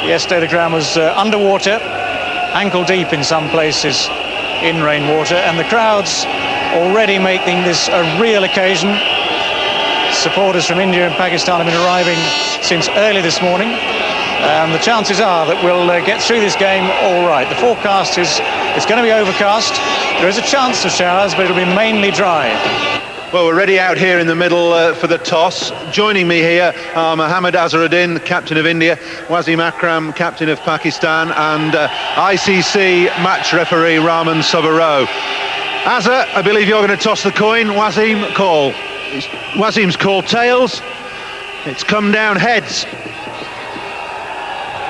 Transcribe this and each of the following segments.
Yesterday the ground was underwater, ankle deep in some places in rainwater, and the crowds already making this a real occasion. Supporters from India and Pakistan have been arriving since early this morning, and the chances are that we'll get through this game all right. The forecast is it's going to be overcast. There is a chance of showers, but it'll be mainly dry. Well, we're ready out here in the middle for the toss. Joining me here are Mohammad Azharuddin, captain of India, Wasim Akram, captain of Pakistan, and ICC match referee Raman Subbarao. Azhar, I believe you're going to toss the coin. Wasim, call. Wasim's called tails. It's come down heads.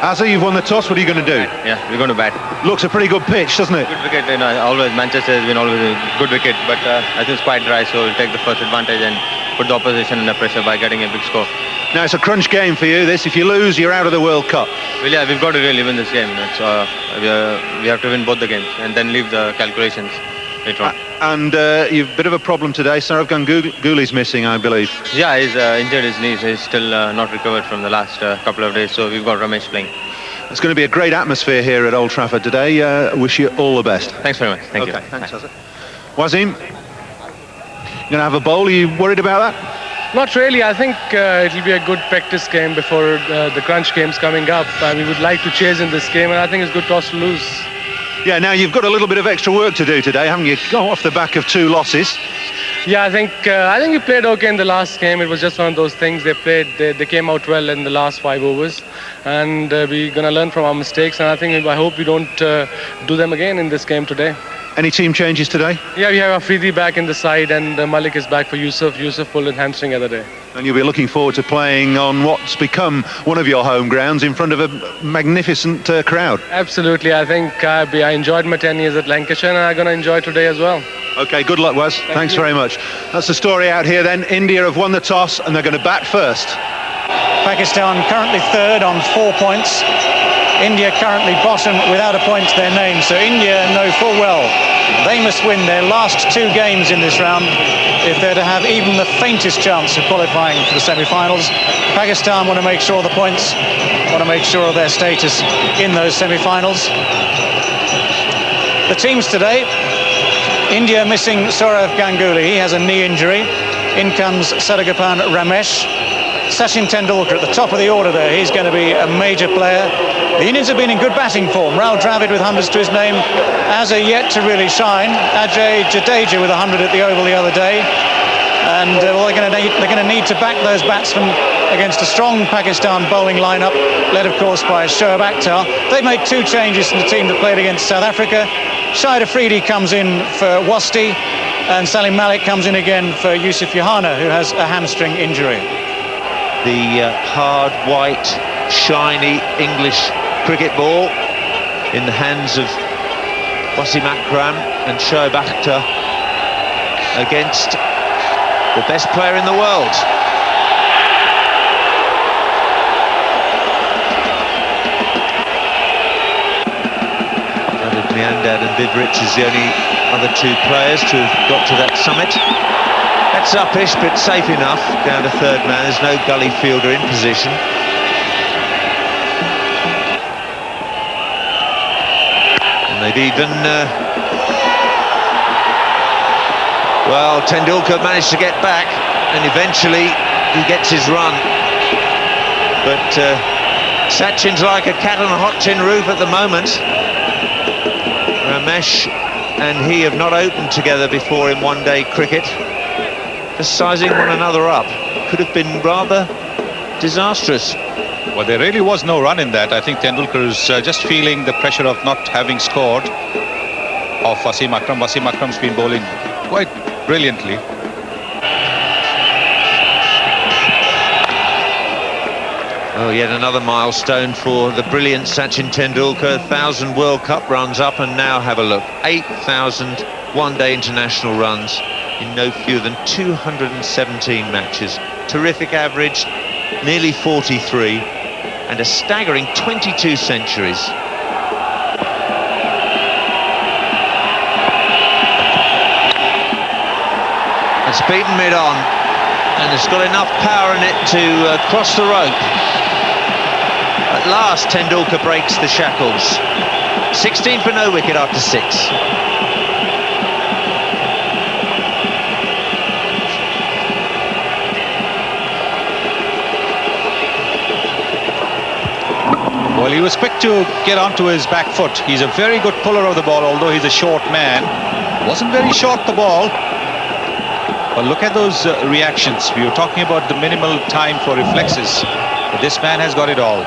Azhar, you've won the toss. What are you going to do? Yeah, we're going to bat. Looks a pretty good pitch, doesn't it? Good wicket. Always Manchester has been always a good wicket, but I think it's quite dry, so we'll take the first advantage and put the opposition under pressure by getting a big score. Now it's a crunch game for you. This, if you lose, you're out of the World Cup. Well, yeah, we've got to really win this game. We have to win both the games and then leave the calculations later on. And you've a bit of a problem today. Sourav Ganguly's missing, I believe. Yeah, he's injured his knees. He's still not recovered from the last couple of days, so we've got Ramesh playing. It's going to be a great atmosphere here at Old Trafford today. Wish you all the best. Thanks very much. Thank you. Thanks, Azhar. Wasim, you're going to have a bowl. Are you worried about that? Not really. I think it'll be a good practice game before the crunch games coming up. We would like to chase in this game, and I think it's good toss to lose. Yeah, now you've got a little bit of extra work to do today, haven't you? Go off the back of 2 losses. Yeah, I think we played okay in the last game. It was just one of those things. They came out well in the last 5 overs, and we're gonna learn from our mistakes. And I hope we don't do them again in this game today. Any team changes today? Yeah, we have Afridi back in the side, and Malik is back for Yusuf. Yusuf pulled a hamstring the other day. And you'll be looking forward to playing on what's become one of your home grounds in front of a magnificent crowd. Absolutely. I think I enjoyed my 10 years at Lancashire, and I'm going to enjoy today as well. OK, good luck, Waz. Thanks very much. That's the story out here then. India have won the toss, and they're going to bat first. Pakistan currently third on 4 points. India currently bottom without a point to their name, so India know full well they must win their last 2 games in this round if they're to have even the faintest chance of qualifying for the semi-finals. Pakistan want to make sure of the points, want to make sure of their status in those semi-finals. The teams today: India missing Sourav Ganguly, he has a knee injury. In comes Sargopan Ramesh. Sachin Tendulkar at the top of the order there, he's going to be a major player. The Indians have been in good batting form. Rahul Dravid with hundreds to his name, Azhar yet to really shine. Ajay Jadeja with 100 at the Oval the other day. And they're going to need to back those batsmen against a strong Pakistan bowling lineup, led of course by Shoaib Akhtar. They've made 2 changes from the team that played against South Africa. Shahid Afridi comes in for Wasti, and Salim Malik comes in again for Yusuf Yohana, who has a hamstring injury. The hard, white, shiny English cricket ball in the hands of Wasim Akram and Shoaib Akhtar against the best player in the world. Ravid Miandad and Viv Rich is the only other 2 players to have got to that summit. That's uppish, but safe enough. Down to 3rd man. There's no gully fielder in position. And they've even... well, Tendulkar managed to get back, and eventually he gets his run. But Sachin's like a cat on a hot tin roof at the moment. Ramesh and he have not opened together before in one-day cricket. Just sizing one another up. Could have been rather disastrous. Well, there really was no run in that. I think Tendulkar is just feeling the pressure of not having scored of Wasim Akram. Wasim Akram's been bowling quite brilliantly. Oh, yet another milestone for the brilliant Sachin Tendulkar. 1,000 World Cup runs up, and now have a look. 8,000 one-day international runs in no fewer than 217 matches. Terrific average, nearly 43, and a staggering 22 centuries. It's beaten mid-on, and it's got enough power in it to cross the rope. At last, Tendulkar breaks the shackles. 16 for no wicket after 6. Well, he was quick to get onto his back foot. He's a very good puller of the ball, although he's a short man. Wasn't very short, the ball. But look at those reactions. We were talking about the minimal time for reflexes. But this man has got it all.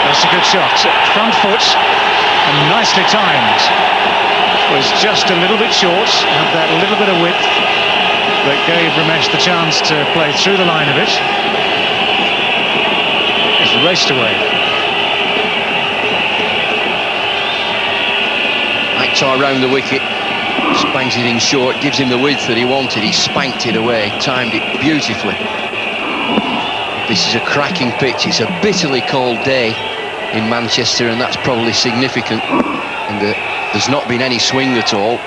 That's a good shot. Front foot, and nicely timed. Was just a little bit short, had that little bit of width, but gave Ramesh the chance to play through the line of it. It's raced away. Akhtar round the wicket, spanks it in short, gives him the width that he wanted. He spanked it away, timed it beautifully. This is a cracking pitch. It's a bitterly cold day in Manchester, and that's probably significant. And there's not been any swing at all.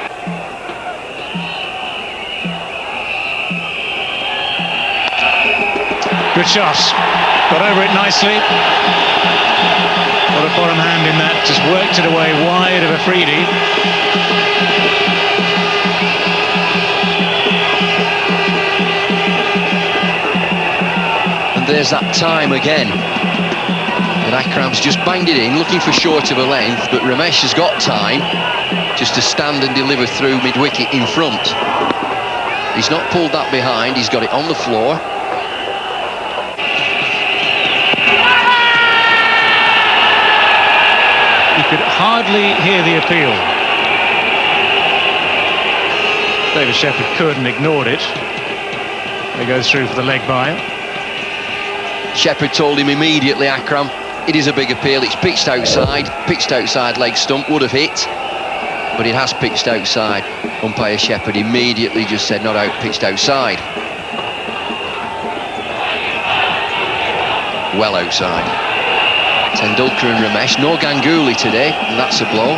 Good shot. Got over it nicely. Got a bottom hand in that. Just worked it away wide of Afridi. And there's that time again. And Akram's just banged it in, looking for short of a length, but Ramesh has got time just to stand and deliver through mid-wicket in front. He's not pulled that behind, he's got it on the floor. You could hardly hear the appeal. David Shepherd could and ignored it. They go through for the leg by. Shepherd told him immediately, Akram, it is a big appeal, it's pitched outside leg stump, would have hit, but it has pitched outside. Umpire Shepherd immediately just said not out, pitched outside. Well outside. Tendulkar and Ramesh, no Ganguly today, and that's a blow.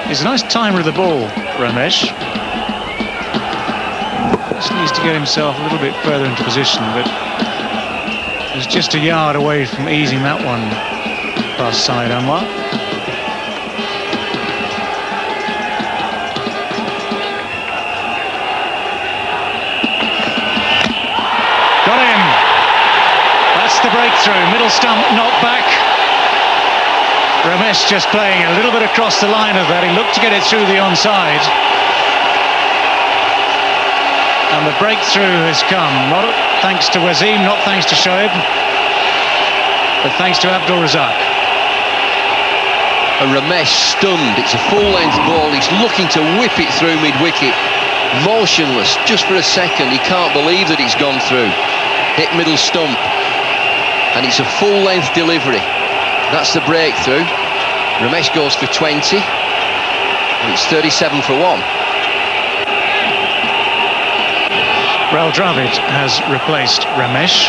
He's a nice timer of the ball, Ramesh. Just needs to get himself a little bit further into position, but he's just a yard away from easing that one past Saeed Anwar. Got him! That's the breakthrough. Middle stump, knocked back. Ramesh just playing a little bit across the line of that. He looked to get it through the onside. And the breakthrough has come, not thanks to Wasim, not thanks to Shoaib, but thanks to Abdul Razak. And Ramesh stunned. It's a full-length ball. He's looking to whip it through mid-wicket. Motionless, just for a second. He can't believe that it's gone through. Hit middle stump. And it's a full-length delivery. That's the breakthrough. Ramesh goes for 20. And it's 37 for 1. Rahul Dravid has replaced Ramesh.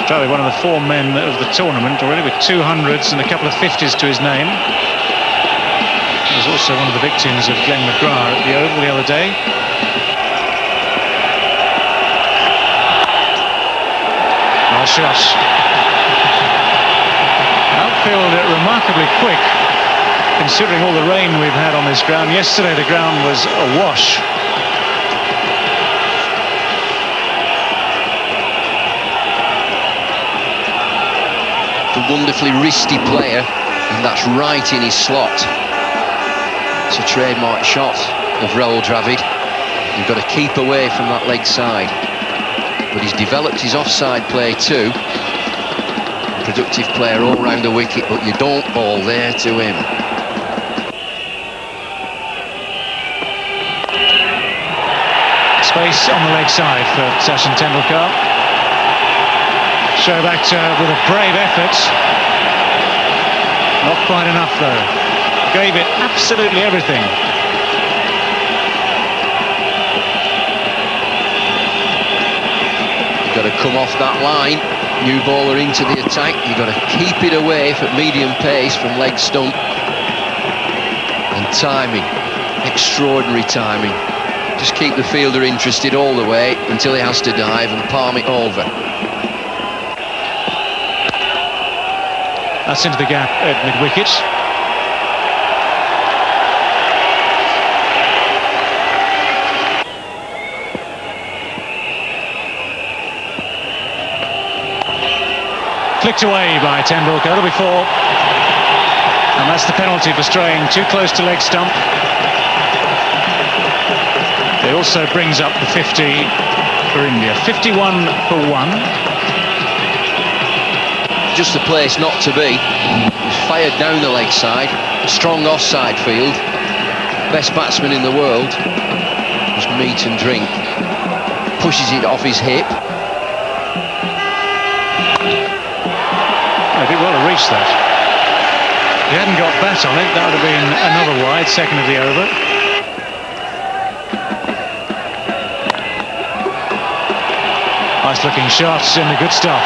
Dravid, one of the 4 men of the tournament already, with 200s and a couple of 50s to his name. He was also one of the victims of Glenn McGrath at the Oval the other day. Well shot. Outfield remarkably quick, considering all the rain we've had on this ground. Yesterday the ground was awash. A wonderfully wristy player, and that's right in his slot. It's a trademark shot of Rahul Dravid. You've got to keep away from that leg side. But he's developed his offside play too. Productive player all round the wicket, but you don't ball there to him. Space on the leg side for Sachin Tendulkar. Shoaib Akhtar with a brave effort. Not quite enough though. Gave it absolutely everything. got to come off that line. New baller into the attack. You've got to keep it away at medium pace from leg stump. And timing, extraordinary timing. Just keep the fielder interested all the way until he has to dive and palm it over. That's into the gap at mid-wicket. Flicked away by Tendulkar, that'll be 4. And that's the penalty for straying too close to leg stump. It also brings up the 50 for India. 51 for 1. Just the place not to be. He's fired down the leg side. Strong offside field. Best batsman in the world. Just meat and drink. Pushes it off his hip. I did well to reach that. If he hadn't got bat on it, that would have been another wide, second of the over. Nice looking shots in the good stuff.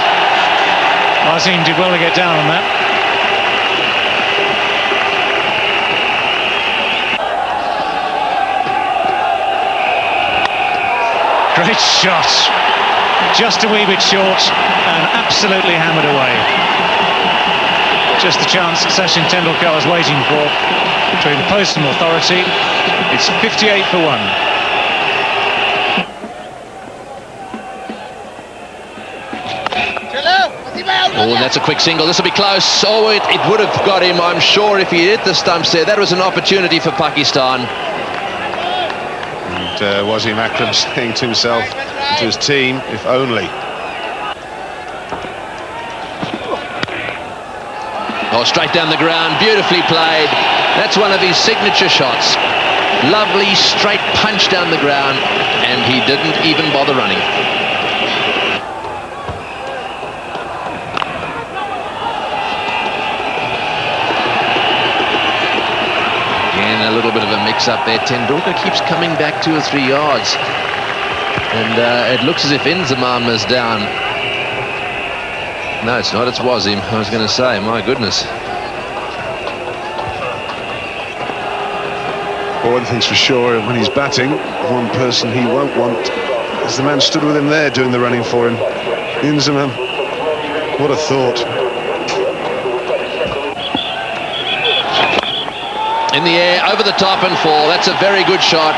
Wasim did well to get down on that. Great shot. Just a wee bit short and absolutely hammered away. Just the chance Sachin Tendulkar was waiting for to impose some authority. It's 58 for 1. Oh, and that's a quick single. This will be close. Oh, it would have got him, I'm sure, if he hit the stumps there. That was an opportunity for Pakistan. And Wasim Akram saying to himself, to his team, if only. Oh, straight down the ground, beautifully played. That's one of his signature shots. Lovely straight punch down the ground, and he didn't even bother running. Again, a little bit of a mix-up there. Tendulkar keeps coming back 2 or 3 yards. And it looks as if Inzamam is down. No, it's not. It's Wasim. I was going to say, my goodness. Well, one thing's for sure, when he's batting, one person he won't want is the man stood with him there doing the running for him. Inzamam. What a thought. In the air, over the top and 4. That's a very good shot.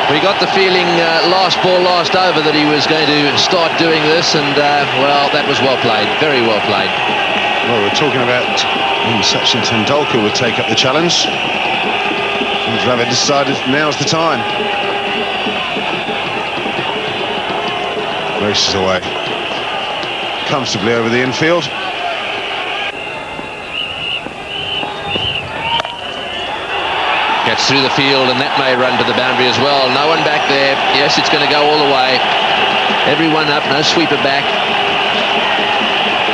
We got the feeling last ball, last over that he was going to start doing this, and well, that was well played, very well played. Well, we're talking about Sachin Tendulkar would take up the challenge. And Dravid decided now's the time. Races away. Comfortably over the infield. Gets through the field, and that may run to the boundary as well. No one back there. Yes, it's going to go all the way. Everyone up, no sweeper back.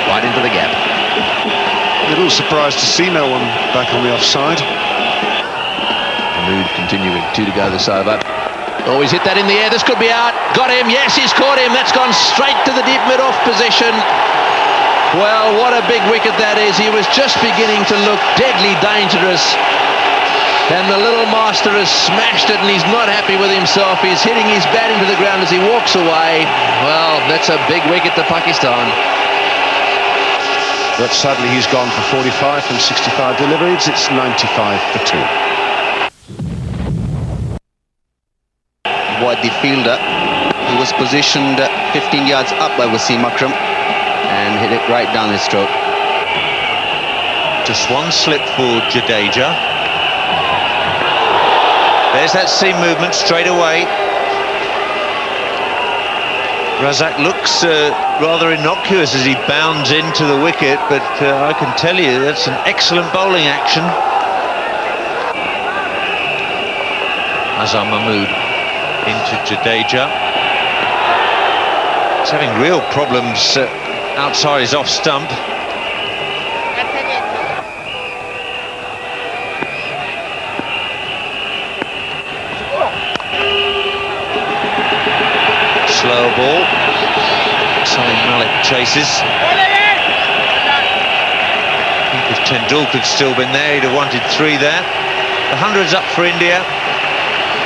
Right into the gap. A little surprised to see no one back on the offside. Mood continuing. 2 to go this over. Oh, he's hit that in the air. This could be out. Got him. Yes, he's caught him. That's gone straight to the deep mid-off position. Well, what a big wicket that is. He was just beginning to look deadly dangerous. And the little master has smashed it, and he's not happy with himself. He's hitting his bat into the ground as he walks away. Well, that's a big wicket to Pakistan. But sadly, he's gone for 45 from 65 deliveries. It's 95 for 2. Wide the fielder. He was positioned 15 yards up by Wasim Akram and hit it right down his throat. Just one slip for Jadeja. There's that seam movement straight away. Razak looks rather innocuous as he bounds into the wicket, but I can tell you that's an excellent bowling action. Azhar Mahmood into Jadeja. He's having real problems outside his off stump. Slow ball. chases. If Tendulkar had still been there, he'd have wanted 3 there. The 100's up for India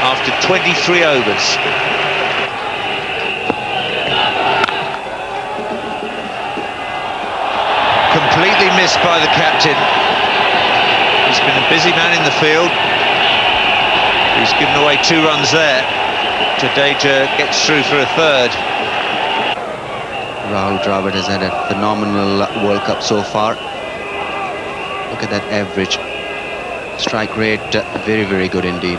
after 23 overs. Completely missed by the captain. He's been a busy man in the field. He's given away 2 runs there. Jadeja gets through for a 3rd. Rahul Dravid has had a phenomenal World Cup so far. Look at that average strike rate, very, very good indeed.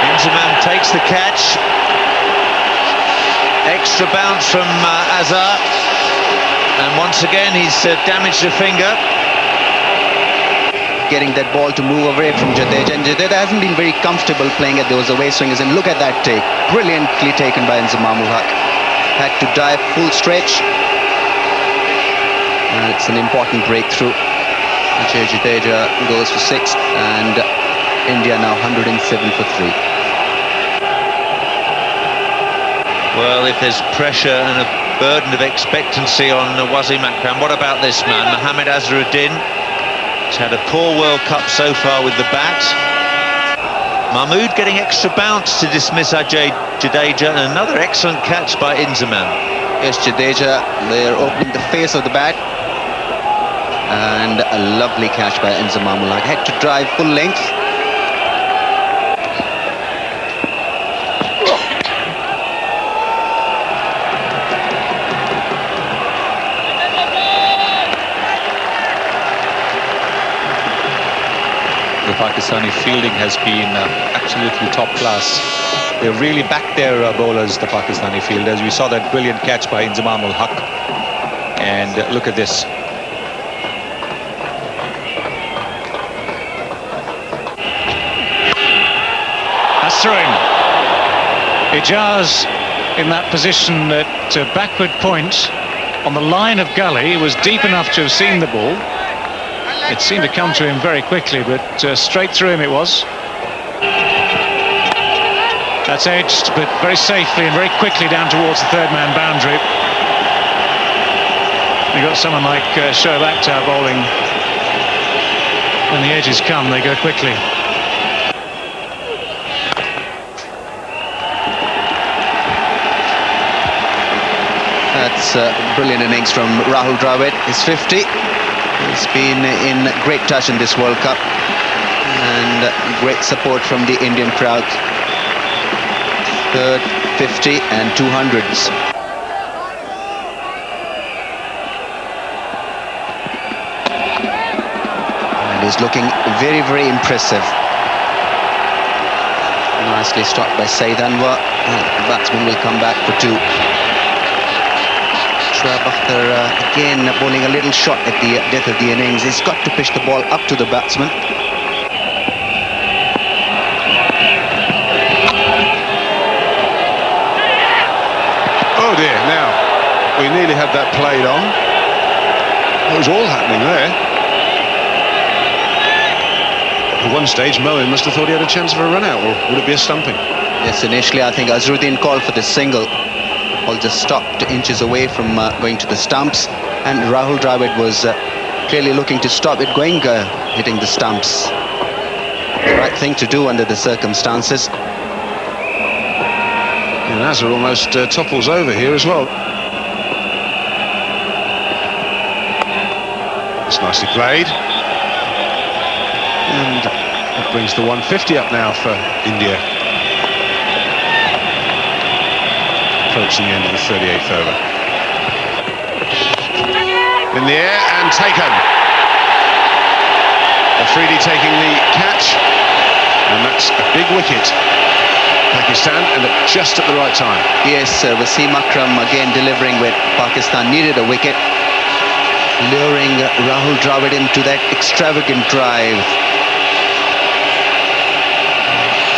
Inzamam takes the catch. Extra bounce from Azhar, and once again he's damaged a finger. Getting that ball to move away from Jadeja, and Jadeja hasn't been very comfortable playing at those away swingers, and look at that take, brilliantly taken by Inzamam ul Haq. Had to dive full stretch, and it's an important breakthrough. Ajay Jadeja goes for 6, and India now 107 for 3. Well, if there's pressure and a burden of expectancy on Wasim Akram, what about this man, Mohammad Azharuddin? He's had a poor World Cup so far with the bat. Mahmood getting extra bounce to dismiss Ajay Jadeja, and another excellent catch by Inzamam. Yes, Jadeja, they're opening the face of the bat, and a lovely catch by Inzamam ul Haq. Had to drive full length. The Pakistani fielding has been absolutely top class. They really backed their bowlers, the Pakistani fielders. We saw that brilliant catch by Inzamam ul Haq. And look at this. That's through him. Ijaz in that position at backward point on the line of gully was deep enough to have seen the ball. It seemed to come to him very quickly, but straight through him it was. That's edged, but very safely and very quickly down towards the 3rd man boundary. You've got someone like Shoaib Akhtar bowling. When the edges come, they go quickly. That's a brilliant innings from Rahul Dravid. His 50. He's been in great touch in this World Cup, and great support from the Indian crowd. 3rd, 50 and 200s. And he's looking very, very impressive. Nicely stopped by Saeed Anwar. The batsman will come back for 2. Shoaib Akhtar again bowling a little shot at the death of the innings. He's got to pitch the ball up to the batsman. Oh dear, now we nearly had that played on. It was all happening there. At one stage Moeen must have thought he had a chance for a run out, or would it be a stumping? Yes, initially I think Azharuddin called for the single. Ball just stopped inches away from going to the stumps, and Rahul Dravid was clearly looking to stop it going, hitting the stumps. The right thing to do under the circumstances. And Azhar almost topples over here as well. It's nicely played. And that brings the 150 up now for India. Approaching the end of the 38th over. In the air and taken. Afridi taking the catch, and that's a big wicket. Pakistan, and just at the right time. Yes, Wasim Akram again delivering with Pakistan needed a wicket, luring Rahul Dravid into that extravagant drive.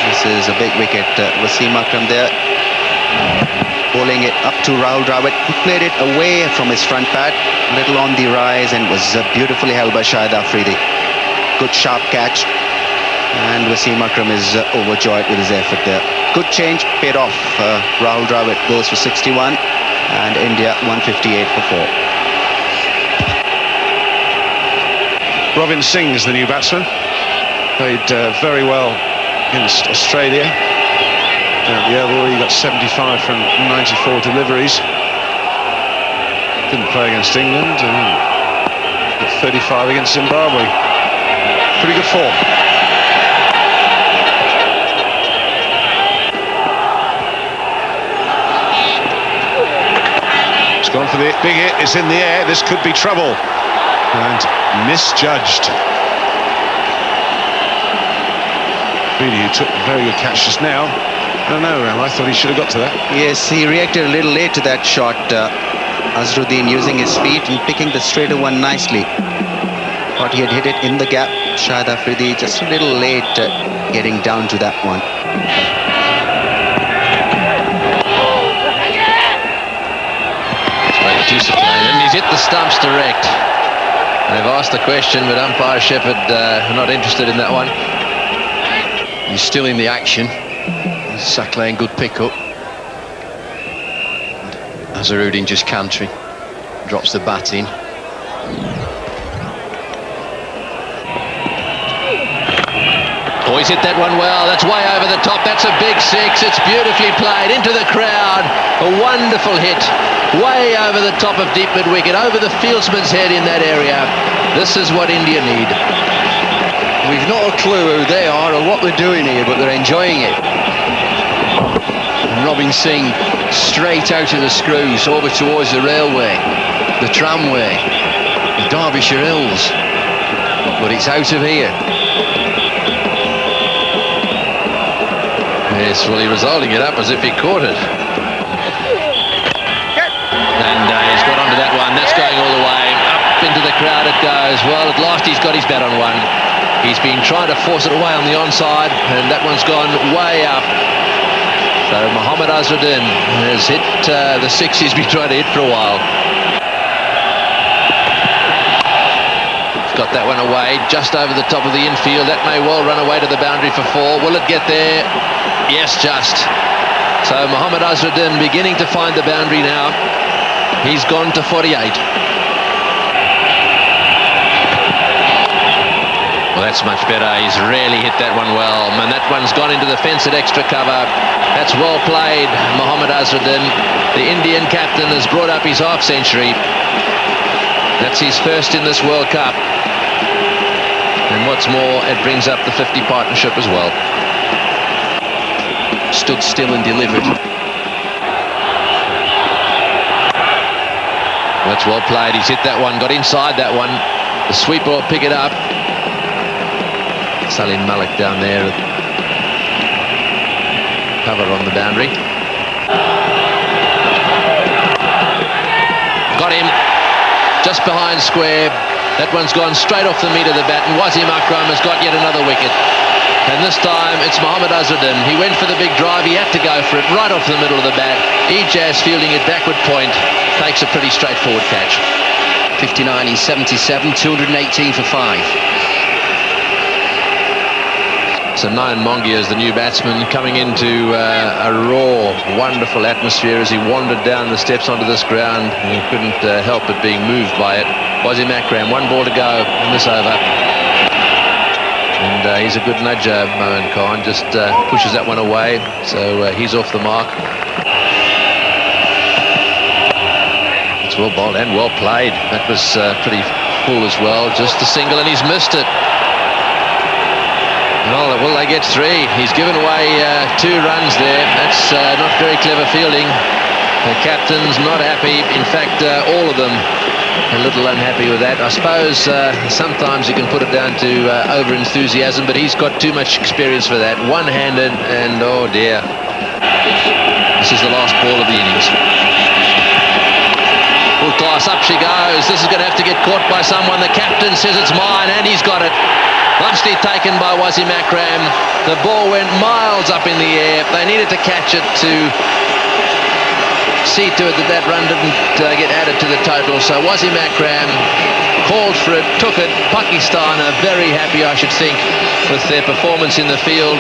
This is a big wicket. Wasim Akram there, bowling it up to Rahul Dravid, who played it away from his front pad, a little on the rise, and was beautifully held by Shahid Afridi. good sharp catch. And Wasim Akram is overjoyed with his effort there. Good change, paid off. Rahul Dravid goes for 61 and India 158 for 4. Robin Singh is the new batsman. Played very well against Australia. The overall, he got 75 from 94 deliveries. Didn't play against England. Got 35 against Zimbabwe. Pretty good form. It's gone for the big hit. It's in the air. This could be trouble. And misjudged. Really, who took a very good catch just now. I don't know, Ram. I thought he should have got to that. Yes, he reacted a little late to that shot. Azharuddin using his feet and picking the straighter one nicely. Thought he had hit it in the gap. Shahid Afridi just a little late getting down to that one. And he's hit the stumps direct. They've asked the question, but umpire Shepherd not interested in that one. He's still in the action. Saqlain, good pick-up. Azharuddin just cantering. Drops the bat in. Oh, he's hit that one well. That's way over the top. That's a big six. It's beautifully played into the crowd. A wonderful hit. Way over the top of deep mid-wicket. Over the fieldsman's head in that area. This is what India need. We've not a clue who they are or what they're doing here, but they're enjoying it. And Robin Singh straight out of the screws over towards the railway, the tramway, the Derbyshire Hills. But it's out of here. Yes, well, he was holding it up as if he caught it. And he's got onto that one. That's going all the way. Up into the crowd it goes. Well, at last he's got his bat on one. He's been trying to force it away on the onside, and that one's gone way up. So Mohammad Azharuddin has hit the six he's been trying to hit for a while. He's got that one away, just over the top of the infield. That may well run away to the boundary for 4. Will it get there? Yes, just. So Mohammad Azharuddin beginning to find the boundary now. He's gone to 48. Well, that's much better. He's really hit that one well. And that one's gone into the fence at extra cover. That's well played, Mohammad Azharuddin. The Indian captain has brought up his half century. That's his first in this World Cup. And what's more, it brings up the 50 partnership as well. Stood still and delivered. That's well played. He's hit that one, got inside that one. The sweeper will pick it up. Salim Malik down there. Cover on the boundary. Got him. Just behind square. That one's gone straight off the meat of the bat, and Wasim Akram has got yet another wicket. And this time it's Mohammad Azharuddin. He went for the big drive. He had to go for it right off the middle of the bat. Ijaz fielding it backward point. Takes a pretty straightforward catch. 59 in 77, 218 for 5. So Nayan Mongia is the new batsman, coming into a raw, wonderful atmosphere as he wandered down the steps onto this ground. And he couldn't help but being moved by it. Wasim Akram, 1 ball to go in this over. And he's a good nudger, Mohan Khan, just pushes that one away. So he's off the mark. It's well bowled and well played. That was pretty full as well. Just a single, and he's missed it. Well, will they get 3? He's given away 2 runs there. That's not very clever fielding. The captain's not happy. In fact, all of them a little unhappy with that. I suppose sometimes you can put it down to over-enthusiasm, but he's got too much experience for that. One-handed, and oh dear. This is the last ball of the innings. Full toss, up she goes. This is going to have to get caught by someone. The captain says it's mine, and he's got it. Nicely taken by Wasim Akram. The ball went miles up in the air. They needed to catch it to see to it that that run didn't get added to the total. So Wasim Akram called for it, took it. Pakistan are very happy, I should think, with their performance in the field.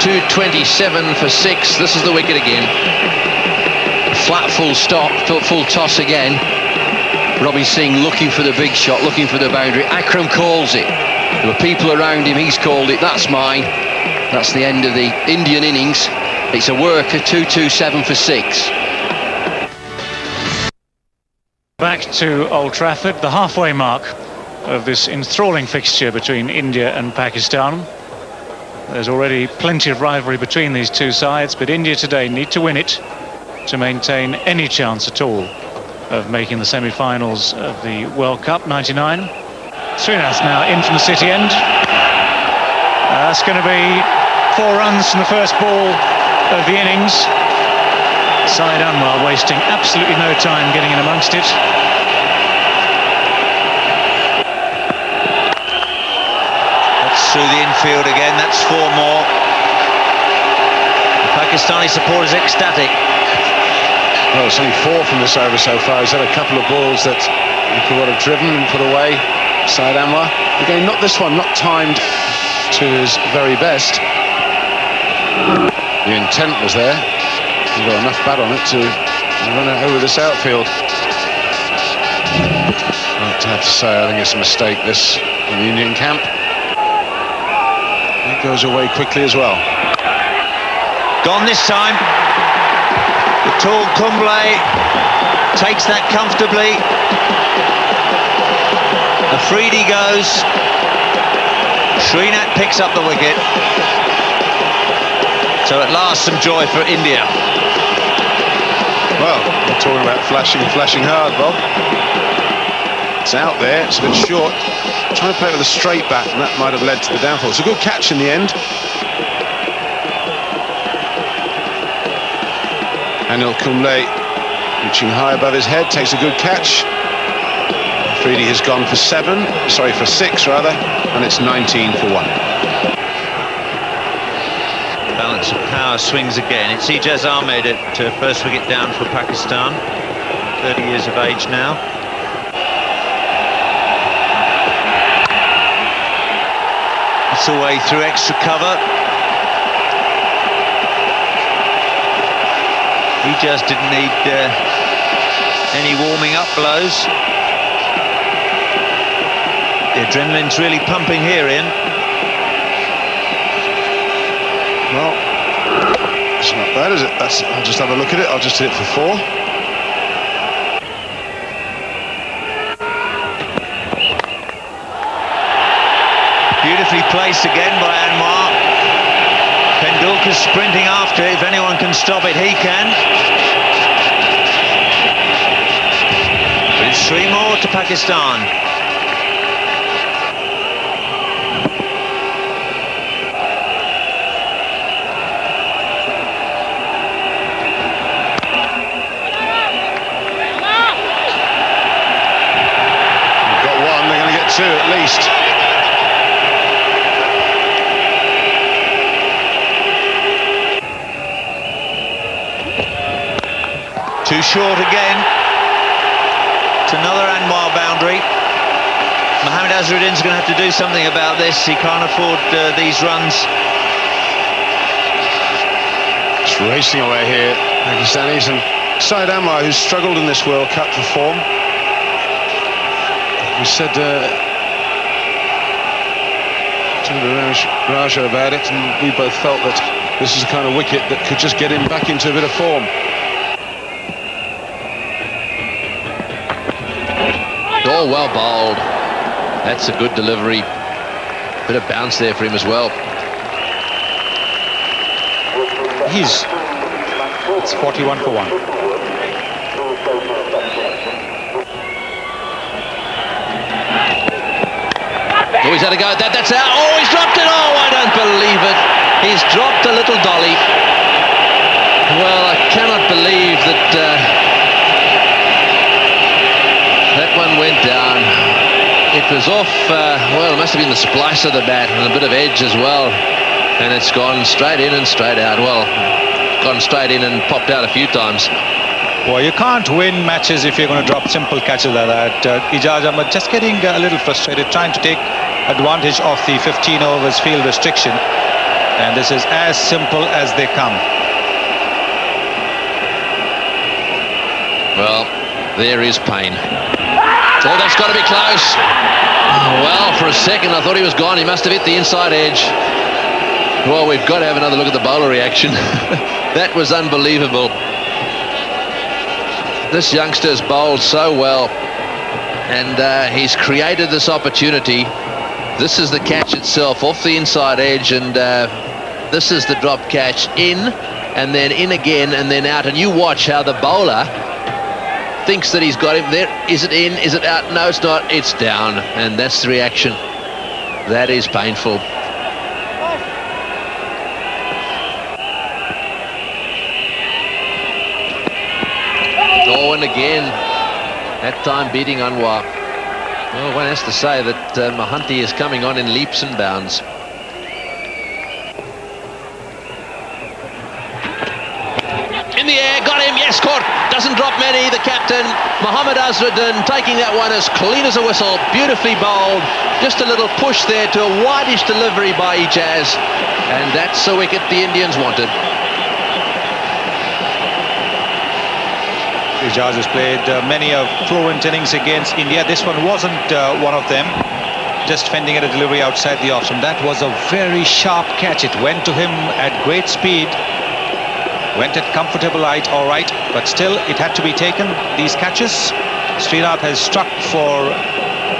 227 for 6. This is the wicket again. Flat full stop, full toss again. Robbie Singh looking for the big shot, looking for the boundary. Akram calls it. There were people around him, he's called it. That's mine. That's the end of the Indian innings. It's a worker, 227 for 6. Back to Old Trafford, the halfway mark of this enthralling fixture between India and Pakistan. There's already plenty of rivalry between these two sides, but India today need to win it to maintain any chance at all of making the semi-finals of the World Cup 99. Srinath now in from the city end. That's going to be 4 runs from the first ball of the innings. Syed Anwar wasting absolutely no time getting in amongst it. That's through the infield again, that's 4 more. The Pakistani support is ecstatic. Well, it's only 4 from this over so far. He's had a couple of balls that he could have driven and put away. Syed Anwar. Again, not this one, not timed to his very best. The intent was there. He's got enough bat on it to run it over this outfield. I'd have to say, I think it's a mistake, this, in the Indian camp. It goes away quickly as well. Gone this time. The tall Kumble takes that comfortably. Afridi goes. Srinath picks up the wicket. So at last some joy for India. Well, we're talking about flashing hard, Bob. It's out there, it's a bit short. Trying to play it with a straight bat, and that might have led to the downfall. It's a good catch in the end. Anil Kumble reaching high above his head, takes a good catch. Afridi has gone for 6 rather, and it's 19 for 1. Balance of power swings again. It's Ijaz Ahmed at first wicket down for Pakistan. 30 years of age now. It's away through extra cover. He just didn't need any warming up blows. The adrenaline's really pumping here, Ian. Well, it's not bad, is it? I'll just have a look at it. I'll just hit it for 4. Beautifully placed again by Anwar. Tendulkar's sprinting after it. If anyone can stop it, he can. But it's 3 more to Pakistan. We've got 1, they're going to get 2 at least. Too short again. It's another Anwar boundary. Mohammad Azharuddin's going to have to do something about this. He can't afford these runs. It's racing away here, Pakistanis, and Syed Anwar, who's struggled in this World Cup for form. We said to Raja about it, and we both felt that this is the kind of wicket that could just get him back into a bit of form. Oh, well bowled. That's a good delivery. Bit of bounce there for him as well. It's 41 for 1. Oh, he's had a go at that. That's out. Oh, he's dropped it. Oh, I don't believe it. He's dropped a little dolly. Well, I cannot believe that that one went down. It was off, well, it must have been the splice of the bat and a bit of edge as well. And it's gone straight in and straight out. Well, gone straight in and popped out a few times. Well, you can't win matches if you're going to drop simple catches like that. Ijaz Ahmed just getting a little frustrated, trying to take advantage of the 15 overs field restriction. And this is as simple as they come. Well, there is Payne. Oh, that's got to be close. Oh, well, for a second I thought he was gone. He must have hit the inside edge. Well, we've got to have another look at the bowler reaction. That was unbelievable. This youngster's bowled so well, and he's created this opportunity. This is the catch itself off the inside edge, and this is the drop catch in, and then in again, and then out. And you watch how the bowler thinks that he's got him there. Is it in? Is it out? No, it's not. It's down, and that's the reaction. That is painful. Oh, and again, that time beating Anwar. Well, one has to say that Mohanty is coming on in leaps and bounds. In the air, got him, yes, caught. Doesn't drop many, the captain. Mohammad Azharuddin taking that one as clean as a whistle. Beautifully bowled. Just a little push there to a wideish delivery by Ijaz. And that's the wicket the Indians wanted. Ijaz has played many of fluent innings against India. This one wasn't one of them. Just fending at a delivery outside the off stump. That was a very sharp catch. It went to him at great speed. Went at comfortable height, all right, but still it had to be taken. These catches. Srinath has struck for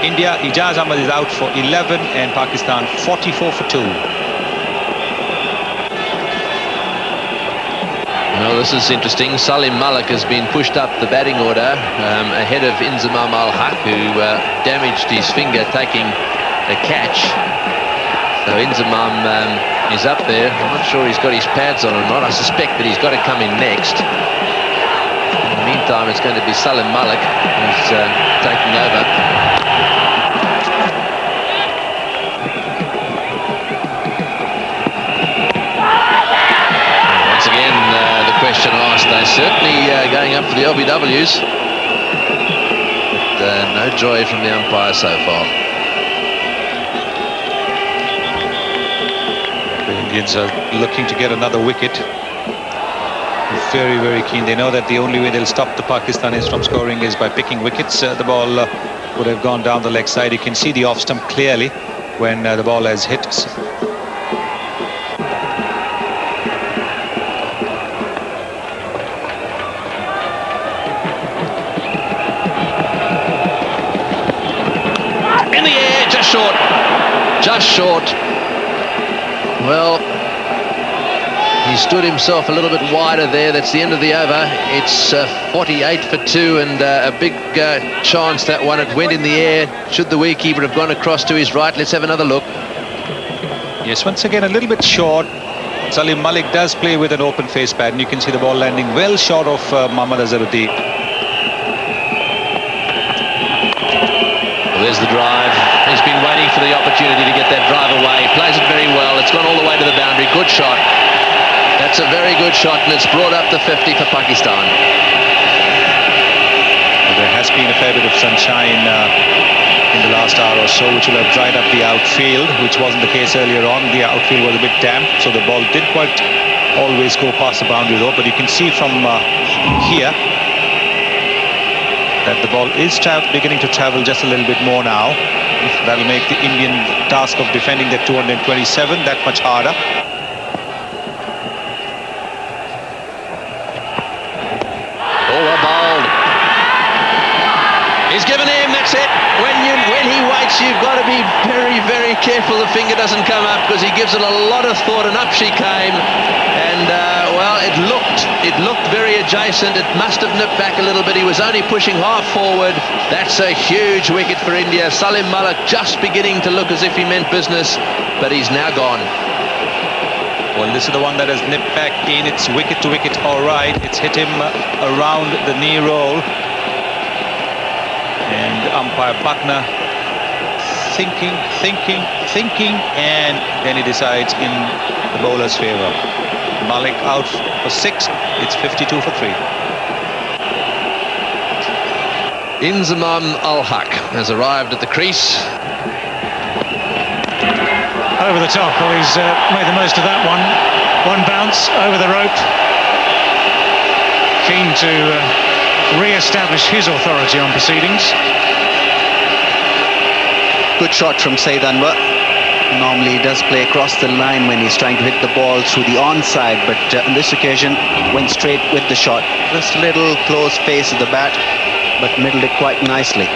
India. Ijaz Ahmed is out for 11 and Pakistan 44 for 2. Well, this is interesting. Salim Malik has been pushed up the batting order ahead of Inzamam Al-Haq, who damaged his finger taking a catch. So Inzamam is up there. I'm not sure he's got his pads on or not. I suspect that he's got to come in next. In the meantime, it's going to be Salim Malik who's taking over. The question asked, they're certainly going up for the LBWs, but no joy from the umpire so far. The Indians are looking to get another wicket. Very, very keen. They know that the only way they'll stop the Pakistanis from scoring is by picking wickets. The ball would have gone down the leg side. You can see the off stump clearly when the ball has hit. Just short. Well, he stood himself a little bit wider there. That's the end of the over. It's 48 for 2 and a big chance that one. It went in the air. Should the wicketkeeper have gone across to his right? Let's have another look. Yes, once again a little bit short. Salim Malik does play with an open face pad, and you can see the ball landing well short of Mohammad Azharuddin. Well, there's the drive. He's been waiting for the opportunity to get that drive away. Plays it very well. It's gone all the way to the boundary. Good shot. That's a very good shot, and it's brought up the 50 for Pakistan. Well, there has been a fair bit of sunshine in the last hour or so, which will have dried up the outfield, which wasn't the case earlier on. The outfield was a bit damp, so the ball didn't quite always go past the boundary though. But you can see from here that the ball is beginning to travel just a little bit more now. That'll make the Indian task of defending that 227 that much harder. Oh, well bowled. He's given him, that's it. When he waits, you've got to be very, very careful the finger doesn't come up, because he gives it a lot of thought, and up she came. And, well, it looked very adjacent. It must have nipped back a little bit. He was only pushing half forward. That's a huge wicket for India. Salim Malik just beginning to look as if he meant business, but he's now gone. Well, this is the one that has nipped back in. It's wicket to wicket, all right. It's hit him around the knee roll. And umpire Patna thinking, and then he decides in the bowler's favour. Malik out for 6. It's 52 for 3. Inzamam Al-Haq has arrived at the crease. Over the top. Well, he's made the most of that one. One bounce over the rope. Keen to re-establish his authority on proceedings. Good shot from Saeed Anwar. Normally he does play across the line when he's trying to hit the ball through the onside, but on this occasion went straight with the shot. Just a little close face of the bat, but middled it quite nicely.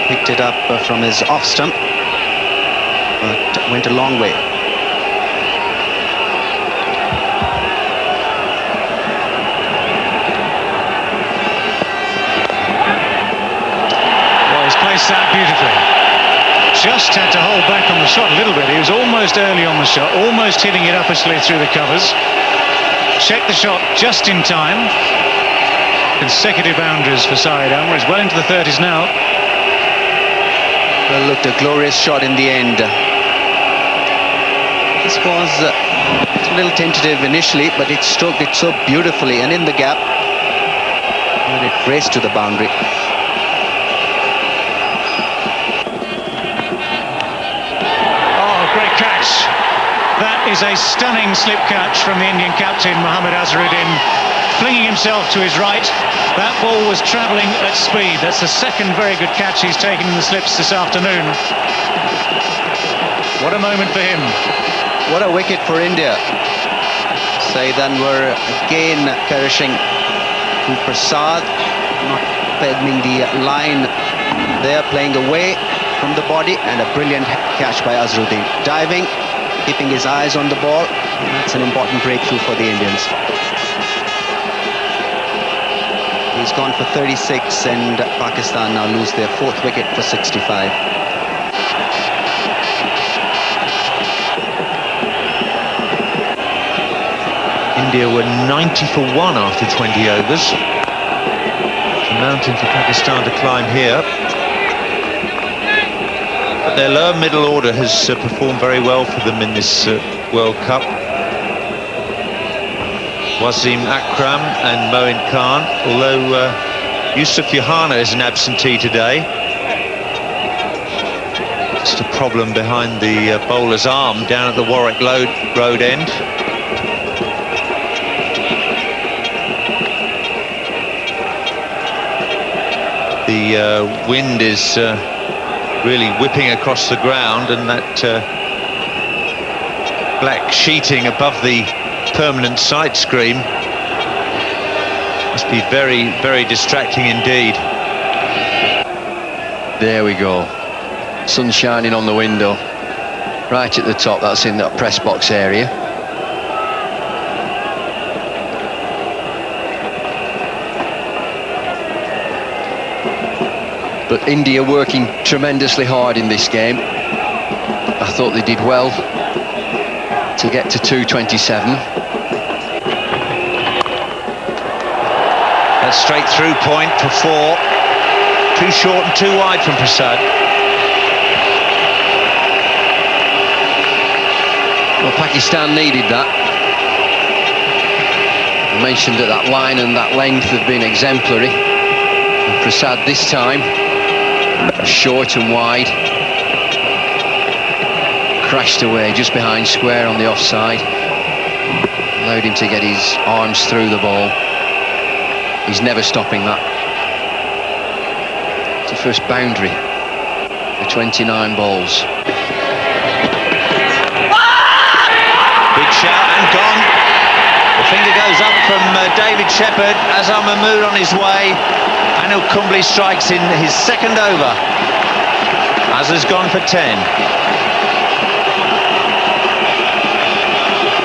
Picked it up from his off stump, but went a long way. Well, he's placed that beautifully. Just had to hold back on the shot a little bit. He was almost early on the shot, almost hitting it upishly through the covers. Checked the shot just in time. Consecutive boundaries for Saeed Anwar. He's well into the 30s now. Well, looked a glorious shot in the end. This was a little tentative initially, but it stroked it so beautifully and in the gap. And it raced to the boundary. Oh, great catch. That is a stunning slip catch from the Indian captain, Mohammad Azharuddin, flinging himself to his right. That ball was travelling at speed. That's the second very good catch he's taken in the slips this afternoon. What a moment for him. What a wicket for India. Saeed Anwar again perishing to Prasad, not pegging the line there, playing away from the body, and a brilliant catch by Azharuddin. Diving, keeping his eyes on the ball. That's an important breakthrough for the Indians. He's gone for 36, and Pakistan now lose their 4th wicket for 65. India were 90 for 1 after 20 overs. It's a mountain for Pakistan to climb here. But their lower middle order has performed very well for them in this World Cup. Wasim Akram and Moin Khan, although Yusuf Yohana is an absentee today. Just a problem behind the bowler's arm down at the Warwick Road end. The wind is really whipping across the ground, and that black sheeting above the permanent sight screen must be very, very distracting indeed. There we go. Sun shining on the window. Right at the top, that's in that press box area. But India working tremendously hard in this game. I thought they did well to get to 227. That's straight through point for 4. Too short and too wide from Prasad. Well, Pakistan needed that. I mentioned that that line and that length have been exemplary. And Prasad this time, short and wide. Crashed away just behind square on the offside. Allowed him to get his arms through the ball. He's never stopping that. It's the first boundary for 29 balls. Big shout and gone. The finger goes up from David Shepherd. Azhar Mahmood on his way. Anil Kumble strikes in his 2nd over. Azhar's gone for 10.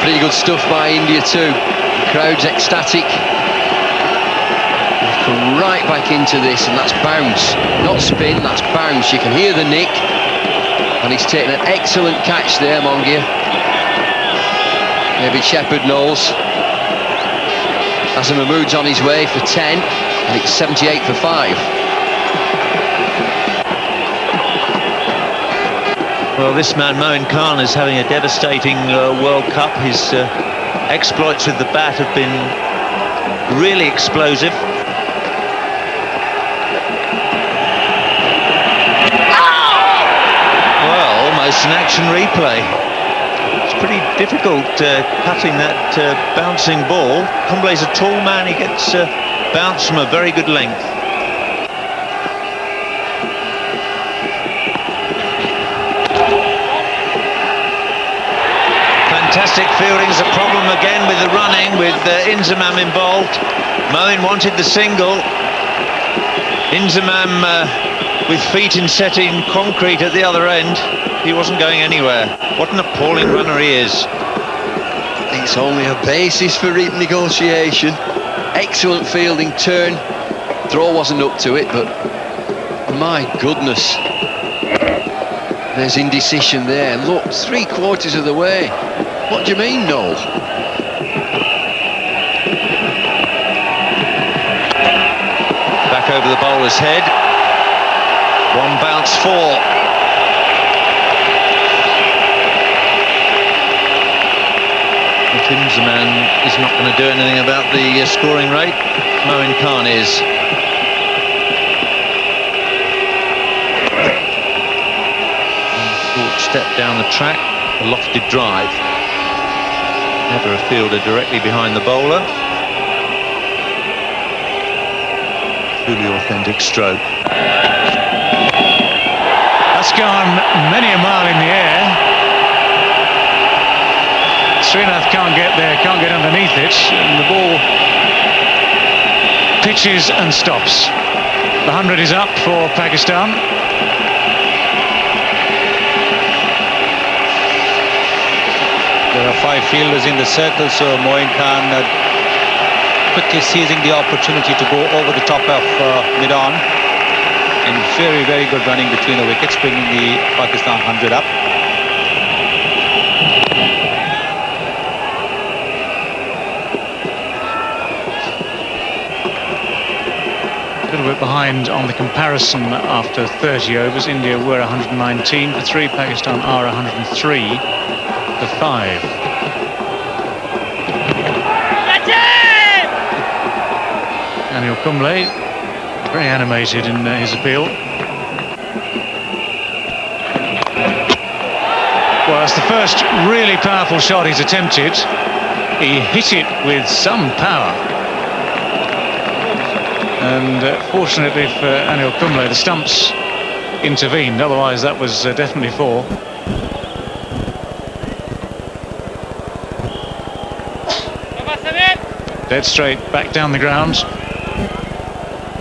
Pretty good stuff by India too. The crowd's ecstatic. They've come right back into this, and that's bounce. Not spin, that's bounce. You can hear the nick. And he's taken an excellent catch there, Mongia. David Shepherd knows. Azhar Mahmood's on his way for 10, and it's 78 for 5. Well, this man, Moin Khan, is having a devastating World Cup. His exploits with the bat have been really explosive. Well, almost an action replay. It's pretty difficult cutting that bouncing ball. Kumble's a tall man, he gets bounced from a very good length. Fantastic fielding's a problem again with the running, with Inzamam involved. Moin wanted the single. Inzamam with feet in setting concrete at the other end. He wasn't going anywhere. What an appalling runner he is. It's only a basis for renegotiation. Excellent fielding turn. Throw wasn't up to it, but my goodness. There's indecision there. Look, 3/4 of the way. What do you mean, no? Back over the bowler's head. One bounce, 4. If Inzamam is not going to do anything about the scoring rate, Moin Khan is. Short step down the track, a lofted drive. Never a fielder directly behind the bowler. Truly authentic stroke. That's gone many a mile in the air. Srinath can't get there, can't get underneath it, and the ball pitches and stops. The 100 is up for Pakistan. There are 5 fielders in the circle, so Moin Khan quickly seizing the opportunity to go over the top of mid-on. And very, very good running between the wickets, bringing the Pakistan 100 up. A little bit behind on the comparison after 30 overs. India were 119 for 3, Pakistan are 103 for 5. Anil Kumble, very animated in his appeal. Well, that's the first really powerful shot he's attempted. He hit it with some power. And fortunately for Anil Kumble, the stumps intervened, otherwise that was definitely 4. Dead straight back down the ground.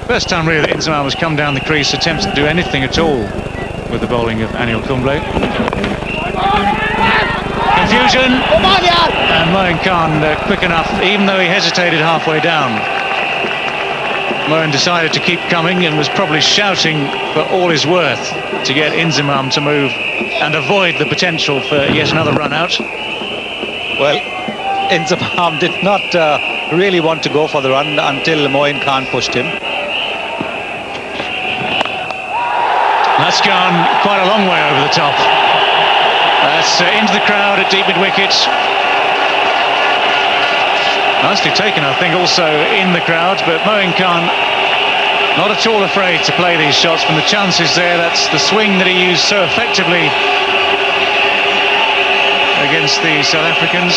First time really that Inzamam has come down the crease, attempts to do anything at all with the bowling of Anil Kumble. Confusion, and Moin Khan quick enough, even though he hesitated halfway down. Moin decided to keep coming and was probably shouting for all his worth to get Inzamam to move and avoid the potential for yet another run out. Well, Inzamam did not really want to go for the run until Moin Khan pushed him. That's gone quite a long way over the top. That's into the crowd at deep mid-wicket. Nicely taken, I think, also in the crowd, but Moin Khan not at all afraid to play these shots from the chances there. That's the swing that he used so effectively against the South Africans.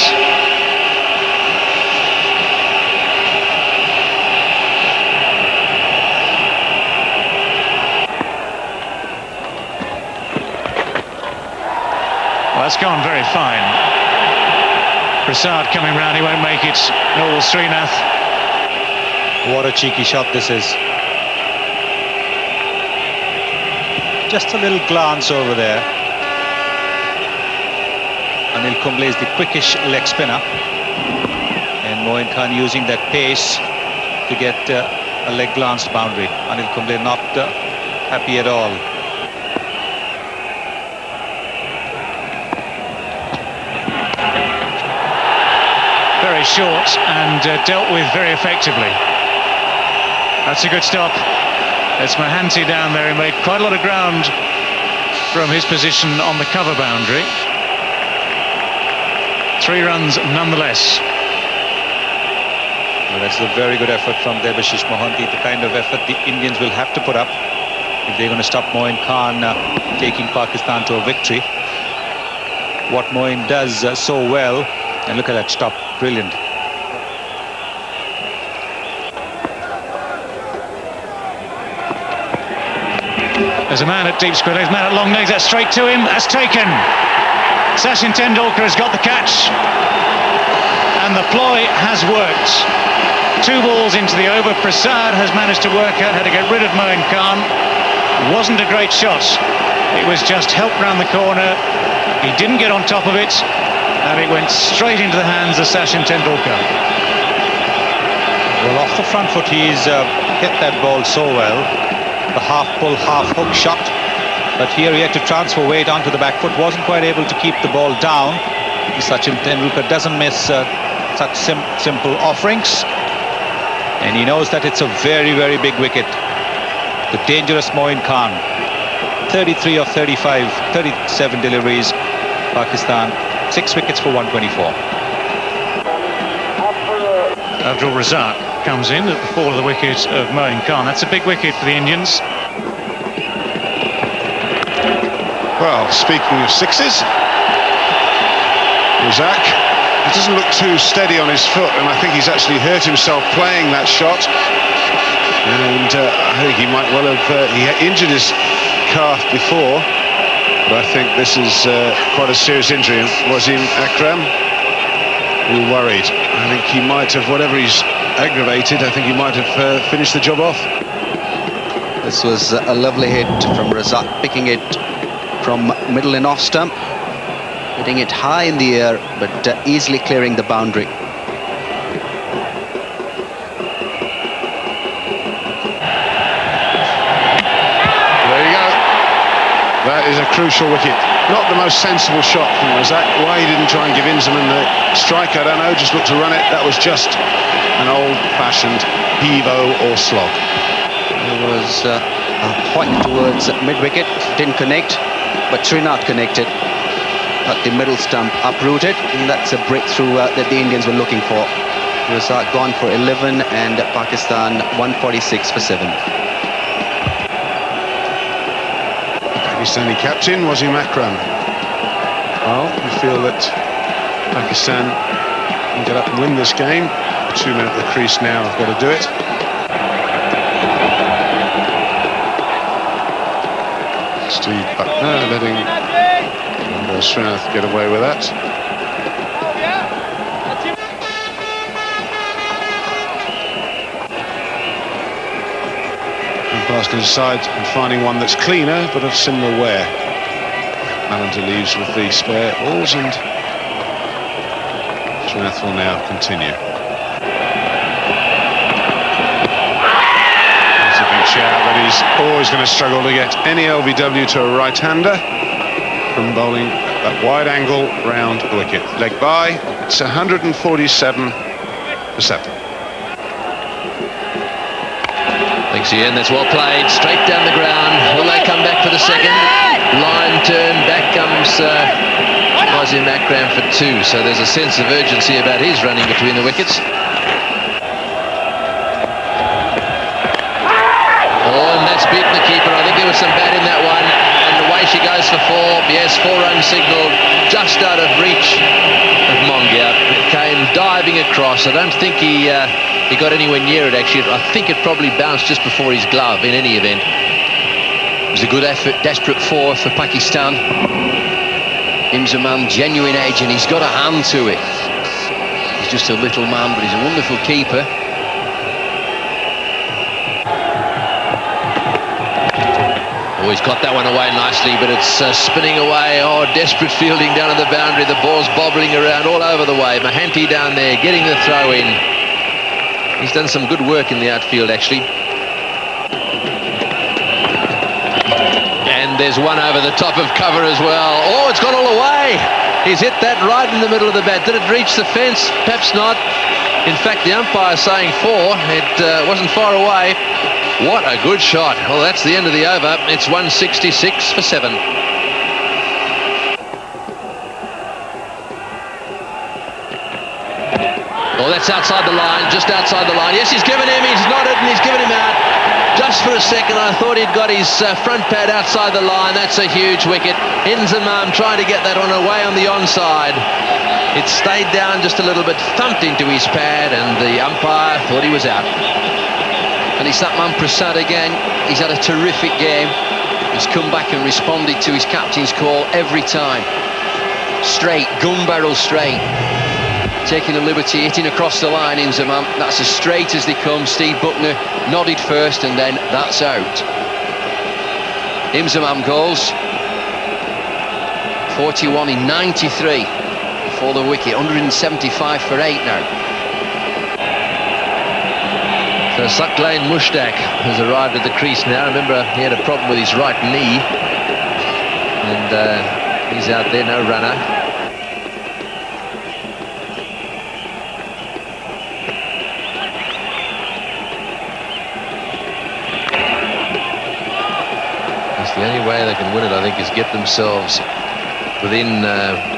Well, that's gone very fine. Prasad coming round, he won't make it, nor will Srinath. What a cheeky shot this is. Just a little glance over there. Anil Kumble is the quickish leg spinner. And Moin Khan using that pace to get a leg glance boundary. Anil Kumble not happy at all. Very short and dealt with very effectively. That's a good stop. It's Mohanty down there. He made quite a lot of ground from his position on the cover boundary. 3 runs nonetheless. Well, that's a very good effort from Debashish Mohanty, the kind of effort the Indians will have to put up if they're going to stop Moin Khan taking Pakistan to a victory. What Moin does so well, and look at that stop, brilliant. There's a man at deep square legs, man at long legs, that's straight to him, that's taken. Sachin Tendulkar has got the catch, and the ploy has worked. 2 balls into the over. Prasad has managed to work out how to get rid of Moin Khan. Wasn't a great shot, it was just helped round the corner. He didn't get on top of it, and it went straight into the hands of Sachin Tendulkar. Well, off the front foot, he's hit that ball so well. The half pull, half hook shot, but here he had to transfer weight onto the back foot, wasn't quite able to keep the ball down. Sachin Tendulkar doesn't miss such simple offerings, and he knows that it's a very, very big wicket. The dangerous Moin Khan, 33 of 35, 37 deliveries, Pakistan, 6 wickets for 124. Abdul Razak comes in at the fall of the wicket of Moin Khan. That's a big wicket for the Indians. Well, speaking of sixes, Razak, he doesn't look too steady on his foot, and I think he's actually hurt himself playing that shot. And I think he might well have he injured his calf before, but I think this is quite a serious injury. Wasim Akram, we're worried. I think he might have, whatever he's aggravated, I think he might have finished the job off. This was a lovely hit from Razak, picking it from middle and off stump, hitting it high in the air, but easily clearing the boundary. There you go. That is a crucial wicket. Not the most sensible shot from Razak. Why he didn't try and give Inzamam the strike, I don't know. Just looked to run it. That was just an old-fashioned heave-o or slog. There was a point towards mid-wicket, didn't connect, but Srinath connected. Got the middle stump uprooted, and that's a breakthrough that the Indians were looking for. Razak gone for 11, and Pakistan 146 for 7. Pakistani captain Wasim Akram. Well, we feel that Pakistan can get up and win this game. 2 men at the crease now have got to do it. Steve Buckner letting Srinath get away with that. Umpires can decide on finding one that's cleaner but of similar wear. Mallinder leaves with the spare balls, and Srinath will now continue. That's a big shout, but he's always going to struggle to get any LBW to a right-hander from bowling that wide angle round the wicket. Leg by, it's 147 for 7. Thanks, Ian. That's well played. Straight down the ground. Will they come back for the second? Line turn. Back comes Wasim Akram for 2. So there's a sense of urgency about his running between the wickets. Oh, and that's beaten the keeper. I think there was some bat in that one. And away she goes for 4. Yes, 4-run signal just out of reach of Mongia. It came diving across. I don't think he got anywhere near it, actually. I think it probably bounced just before his glove in any event. It was a good effort, desperate for Pakistan. Inzamam, genuine edge, and he's got a hand to it. He's just a little man, but he's a wonderful keeper. Oh, he's got that one away nicely, but it's spinning away. Oh, desperate fielding down at the boundary. The ball's bobbling around all over the way. Mohanty down there, getting the throw in. He's done some good work in the outfield, actually. And there's one over the top of cover as well. Oh, it's gone all the way. He's hit that right in the middle of the bat. Did it reach the fence? Perhaps not. In fact, the umpire's saying 4. It wasn't far away. What a good shot. Well, that's the end of the over. It's 166 for 7. Oh, that's outside the line, just outside the line. Yes, he's given him, he's nodded and he's given him out. Just for a second, I thought he'd got his front pad outside the line. That's a huge wicket. Inzamam trying to get that on away on the onside. It stayed down just a little bit, thumped into his pad, and the umpire thought he was out. And it's that man Prasad again. He's had a terrific game. He's come back and responded to his captain's call every time. Straight, gun barrel straight. Taking a liberty, hitting across the line, Inzamam. That's as straight as they come. Steve Buckner nodded first, and then that's out. Inzamam goals. 41 in 93 for the wicket. 175 for 8 now. So Saqlain Mushtaq has arrived at the crease now. Remember, he had a problem with his right knee. And he's out there, no runner. The only way they can win it, I think, is get themselves within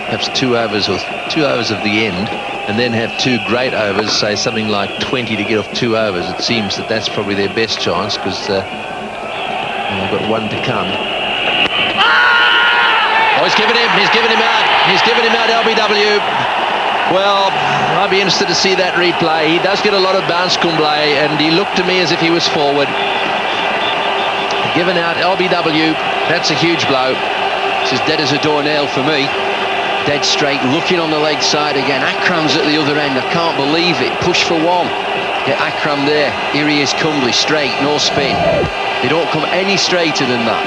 perhaps 2 overs or 2 overs of the end, and then have 2 great overs, say something like 20 to get off 2 overs. It seems that that's probably their best chance, because they've got 1 to come. Oh, he's given him out. He's given him out, LBW. Well, I'd be interested to see that replay. He does get a lot of bounce, Kumble, and he looked to me as if he was forward. Given out, LBW, that's a huge blow. It's as dead as a doornail for me. Dead straight, looking on the leg side again. Akram's at the other end, I can't believe it. Push for 1. Get Akram there. Here he is, Kumble, straight, no spin. They don't come any straighter than that.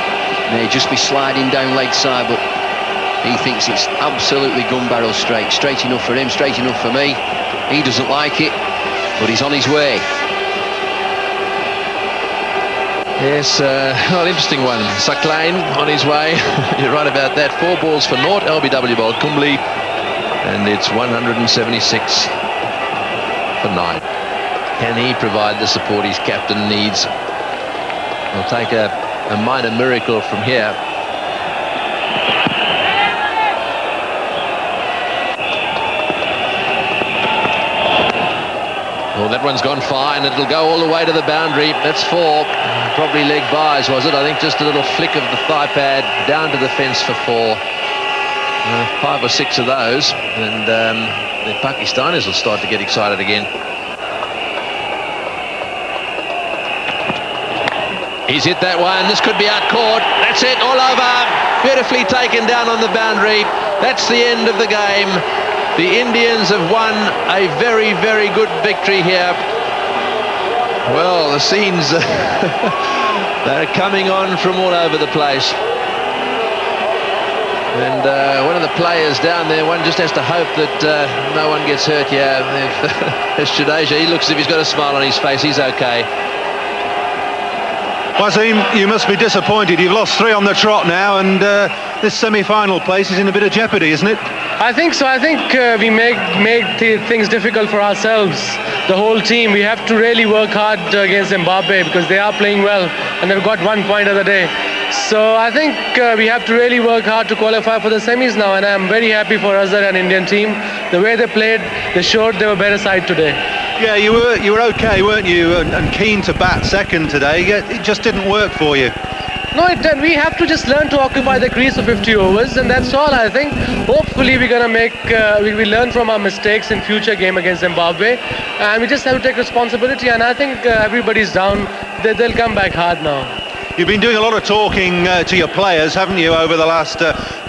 May just be sliding down leg side, but he thinks it's absolutely gun barrel straight. Straight enough for him, straight enough for me. He doesn't like it, but he's on his way. Yes, well, interesting one. Saqlain on his way. You're right about that. 4 balls for naught. LBW bowled Kumble, and it's 176 for 9. Can he provide the support his captain needs? We'll take a minor miracle from here. Well, that one's gone fine. It'll go all the way to the boundary. That's 4. Probably leg byes, was it? I think just a little flick of the thigh pad down to the fence for 4. 5 or 6 of those, and the Pakistanis will start to get excited again. He's hit that one. This could be out caught. That's it, all over. Beautifully taken down on the boundary. That's the end of the game. The Indians have won a very, very good victory here. Well, the scenes, they're coming on from all over the place. And one of the players down there, one just has to hope that no one gets hurt here. If Jadeja, he looks as if he's got a smile on his face. He's okay. Wasim, you must be disappointed. You've lost 3 on the trot now, and this semi-final place is in a bit of jeopardy, isn't it? I think so. I think we make things difficult for ourselves. The whole team. We have to really work hard against Zimbabwe, because they are playing well and they've got 1 point of the day. So I think we have to really work hard to qualify for the semis now, and I'm very happy for Azhar and Indian team. The way they played, they showed they were better side today. Yeah, you were okay, weren't you? And keen to bat second today. It just didn't work for you. No, it didn't. We have to just learn to occupy the crease for 50 overs, and that's all. I think hopefully we're going to make we learn from our mistakes in future game against Zimbabwe, and we just have to take responsibility, and I think everybody's down. They'll come back hard now. You've been doing a lot of talking to your players, haven't you, over the last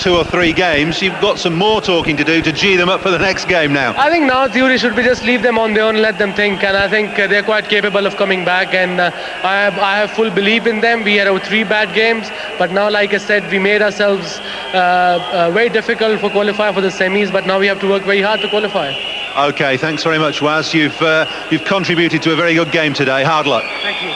2 or 3 games? You've got some more talking to do to gee them up for the next game now. I think now theory should be just leave them on their own, let them think, and I think they're quite capable of coming back, and I have full belief in them. We had 3 bad games, but now, like I said, we made ourselves very difficult for qualify for the semis, but now we have to work very hard to qualify. Okay, thanks very much, Waz. You've contributed to a very good game today. Hard luck. Thank you.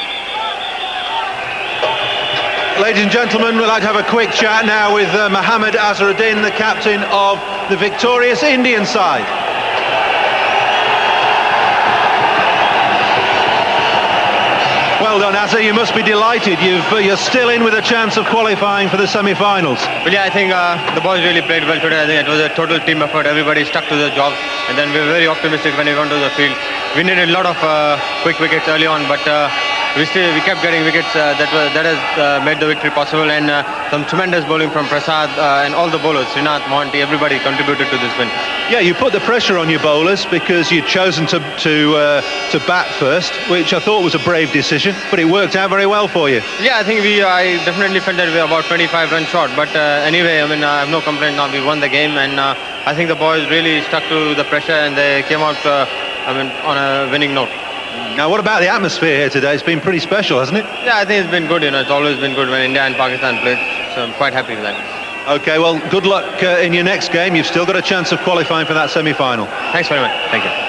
Ladies and gentlemen, we'd like to have a quick chat now with Mohammad Azharuddin, the captain of the victorious Indian side. Well done, Azhar. You must be delighted. You're still in with a chance of qualifying for the semi-finals. Well, yeah, I think the boys really played well today. I think it was a total team effort. Everybody stuck to their job, and then we were very optimistic when we went to the field. We needed a lot of quick wickets early on, but we kept getting wickets. That has made the victory possible, and some tremendous bowling from Prasad and all the bowlers, Srinath, Monty, everybody contributed to this win. Yeah, you put the pressure on your bowlers because you'd chosen to bat first, which I thought was a brave decision, but it worked out very well for you. Yeah, I think I definitely felt that we were about 25 runs short, but anyway, I mean, I have no complaint now. We won the game, and I think the boys really stuck to the pressure, and they came out, on a winning note. Now, what about the atmosphere here today? It's been pretty special, hasn't it? Yeah, I think it's been good. It's always been good when India and Pakistan play, so I'm quite happy with that. Okay, well, good luck in your next game. You've still got a chance of qualifying for that semi-final. Thanks very much. Thank you.